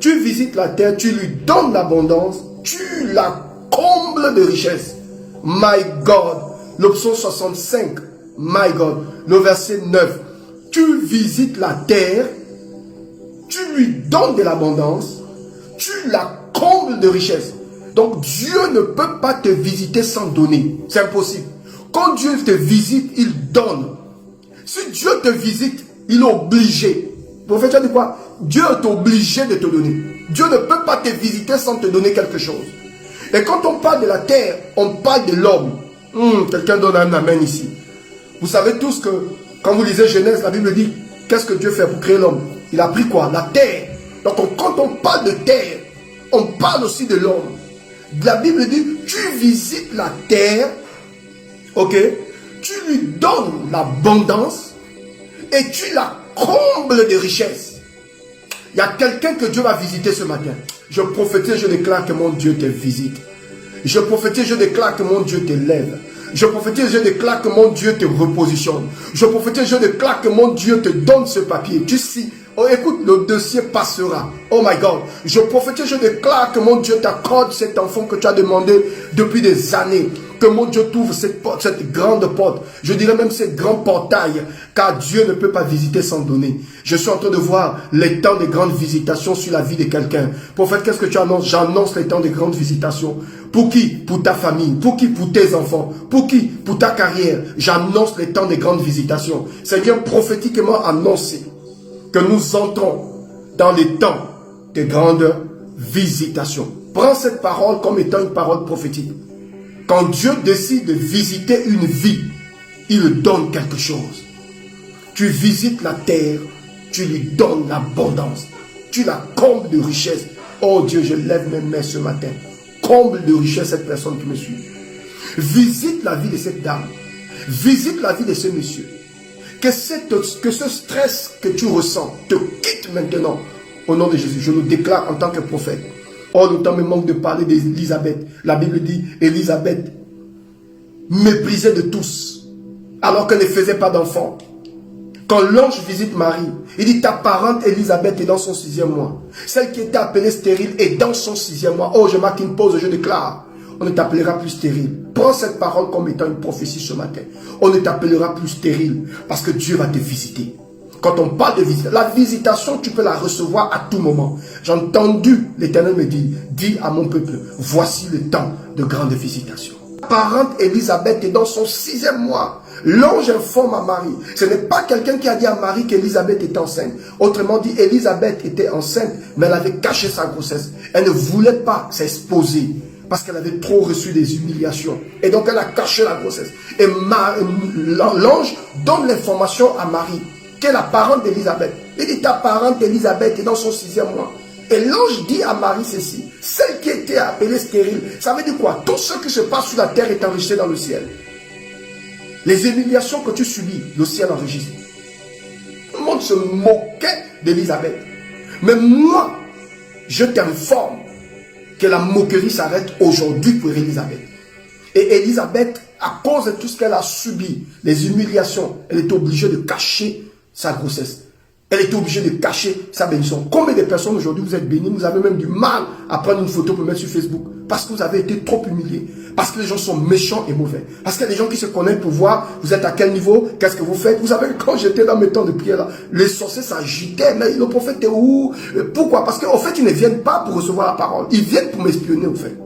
Tu visites la terre, tu lui donnes l'abondance, tu la combles de richesse. My God. Le psaume 65. My God. Le verset 9. Tu visites la terre, tu lui donnes de l'abondance, tu la combles de richesse. Donc Dieu ne peut pas te visiter sans donner. C'est impossible. Quand Dieu te visite, il donne. Si Dieu te visite, il est obligé. Le prophète a dit quoi? Dieu est obligé de te donner. Dieu ne peut pas te visiter sans te donner quelque chose. Et quand on parle de la terre, on parle de l'homme. Quelqu'un donne un amen ici. Vous savez tous que quand vous lisez Genèse, la Bible dit, qu'est-ce que Dieu fait pour créer l'homme? Il a pris quoi? La terre. Donc quand on parle de terre, on parle aussi de l'homme. La Bible dit, tu visites la terre, ok? Tu lui donnes l'abondance et tu la combles de richesses. Il y a quelqu'un que Dieu va visiter ce matin. Je prophétise, je déclare que mon Dieu te visite. Je prophétise, je déclare que mon Dieu t'élève. Je prophétise, je déclare que mon Dieu te repositionne. Je prophétise, je déclare que mon Dieu te donne ce papier. Tu sais, oh, écoute, le dossier passera. Oh my God. Je prophétise, je déclare que mon Dieu t'accorde cet enfant que tu as demandé depuis des années. Que mon Dieu t'ouvre cette porte, cette grande porte. Je dirais même ces grands portails. Car Dieu ne peut pas visiter sans donner. Je suis en train de voir les temps de grandes visitations sur la vie de quelqu'un. Prophète, qu'est-ce que tu annonces? J'annonce les temps de grandes visitations. Pour qui? Pour ta famille. Pour qui? Pour tes enfants. Pour qui? Pour ta carrière. J'annonce les temps de grandes visitations. Seigneur, prophétiquement annoncé que nous entrons dans les temps de grandes visitations. Prends cette parole comme étant une parole prophétique. Quand Dieu décide de visiter une vie, il donne quelque chose. Tu visites la terre, tu lui donnes l'abondance. Tu la combles de richesse. Oh Dieu, je lève mes mains ce matin. Comble de richesse cette personne qui me suit. Visite la vie de cette dame. Visite la vie de ce monsieur. Que ce stress que tu ressens te quitte maintenant. Au nom de Jésus, je le déclare en tant que prophète. Oh, le temps me manque de parler d'Élisabeth. La Bible dit, Élisabeth méprisée de tous, alors qu'elle ne faisait pas d'enfant. Quand l'ange visite Marie, il dit, ta parente Élisabeth est dans son 6e mois. Celle qui était appelée stérile est dans son 6e mois. Oh, je marque une pause, je déclare. On ne t'appellera plus stérile. Prends cette parole comme étant une prophétie ce matin. On ne t'appellera plus stérile parce que Dieu va te visiter. Quand on parle de visite, la visitation, tu peux la recevoir à tout moment. J'ai entendu l'Éternel me dire, dis à mon peuple, voici le temps de grande visitation. La parente Élisabeth est dans son 6e mois. L'ange informe à Marie. Ce n'est pas quelqu'un qui a dit à Marie qu'Élisabeth était enceinte. Autrement dit, Élisabeth était enceinte, mais elle avait caché sa grossesse. Elle ne voulait pas s'exposer parce qu'elle avait trop reçu des humiliations. Et donc elle a caché la grossesse. Et l'ange donne l'information à Marie, qui est la parente d'Élisabeth. Il dit, ta parente Élisabeth est dans son 6e mois. Et l'ange dit à Marie ceci, celle qui était appelée stérile, ça veut dire quoi? Tout ce qui se passe sur la terre est enregistré dans le ciel. Les humiliations que tu subis, le ciel enregistre. Tout le monde se moquait d'Élisabeth. Mais moi, je t'informe que la moquerie s'arrête aujourd'hui pour Élisabeth. Et Élisabeth, à cause de tout ce qu'elle a subi, les humiliations, elle était obligée de cacher sa grossesse. Elle était obligée de cacher sa bénédiction. Combien de personnes aujourd'hui vous êtes bénis, vous avez même du mal à prendre une photo pour mettre sur Facebook parce que vous avez été trop humiliés, parce que les gens sont méchants et mauvais, parce qu'il y a des gens qui se connaissent pour voir vous êtes à quel niveau, qu'est-ce que vous faites. Vous savez, quand j'étais dans mes temps de prière là, les sorciers s'agitaient, mais le prophète est où? Pourquoi? Parce qu'en fait ils ne viennent pas pour recevoir la parole, ils viennent pour m'espionner au fait.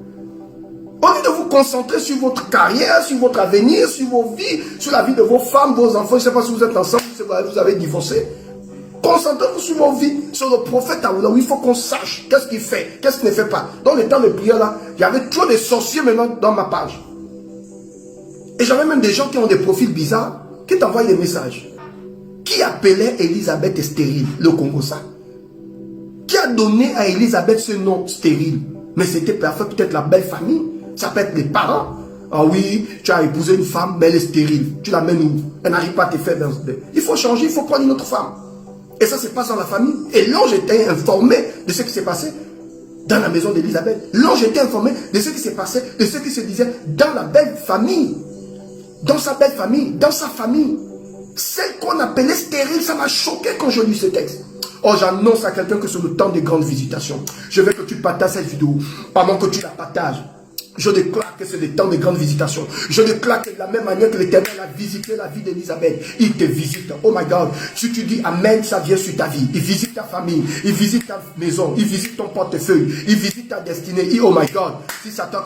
Au lieu de vous concentrer sur votre carrière, sur votre avenir, sur vos vies, sur la vie de vos femmes, vos enfants, je ne sais pas si vous êtes ensemble, si vous avez divorcé. Concentrez-vous sur vos vies, sur le prophète Aouda, où il faut qu'on sache qu'est-ce qu'il fait, qu'est-ce qu'il ne fait pas. Dans les temps de prière là, il y avait trop de sorciers maintenant dans ma page. Et j'avais même des gens qui ont des profils bizarres, qui t'envoient des messages. Qui appelait Élisabeth stérile, le Congo ça? Qui a donné à Élisabeth ce nom stérile? Mais c'était parfait, peut-être la belle famille, ça peut être les parents. Ah oui, tu as épousé une femme, mais elle est stérile. Tu l'amènes où? Elle n'arrive pas à te faire. Il faut changer, il faut prendre une autre femme. Et ça se passe dans la famille. Et l'ange était informé de ce qui s'est passé dans la maison d'Élisabeth. L'ange était informé de ce qui s'est passé, de ce qui se disait dans la belle famille. Dans sa belle famille, dans sa famille. Celle qu'on appelait stérile, ça m'a choqué quand je lis ce texte. Oh, j'annonce à quelqu'un que c'est le temps des grandes visitations. Je veux que tu partages cette vidéo. Pendant que tu la partages, je déclare que c'est le temps de grandes visitations. Je déclare que de la même manière que l'Éternel a visité la vie d'Élisabeth, il te visite. Oh my God. Si tu dis Amen, ça vient sur ta vie. Il visite ta famille. Il visite ta maison. Il visite ton portefeuille. Il visite ta destinée. Oh my God. Si Satan,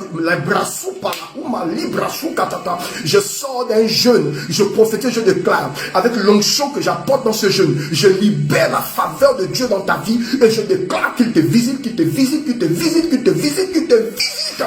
je sors d'un jeûne. Je prophétise, je déclare. Avec l'onction que j'apporte dans ce jeûne, je libère la faveur de Dieu dans ta vie. Et je déclare qu'il te visite, qu'il te visite, qu'il te visite, qu'il te visite, qu'il te visite.